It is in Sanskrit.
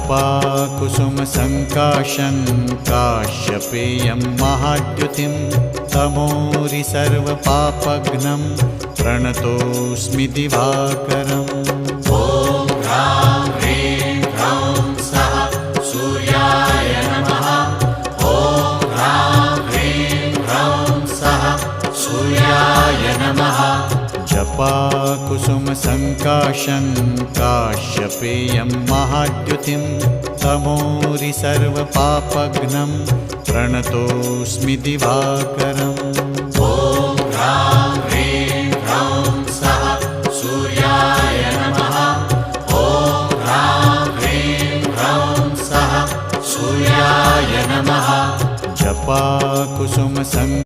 जपाकुसुमसङ्काशं काश्यपेयं महाद्युतिं तमोरि सर्वपापघ्नं प्रणतोऽस्मि दिवाकरम्। ॐ ह्रां ह्रीं ह्रौं सः सूर्याय नमः। ॐ ह्रां ह्रीं ह्रौं सः सूर्याय नमः। जपाकुसुमसङ्काशं काश्यपेयं महाद्युतिं तमोरि सर्वपापघ्नं प्रणतोऽस्मि दिवाकरम्। ॐ ह्रां ह्रीं ह्रौं सः सूर्याय नमः। ॐ ह्रां ह्रीं ह्रौं सः सूर्याय नमः। जपाकुसुमसङ्काशं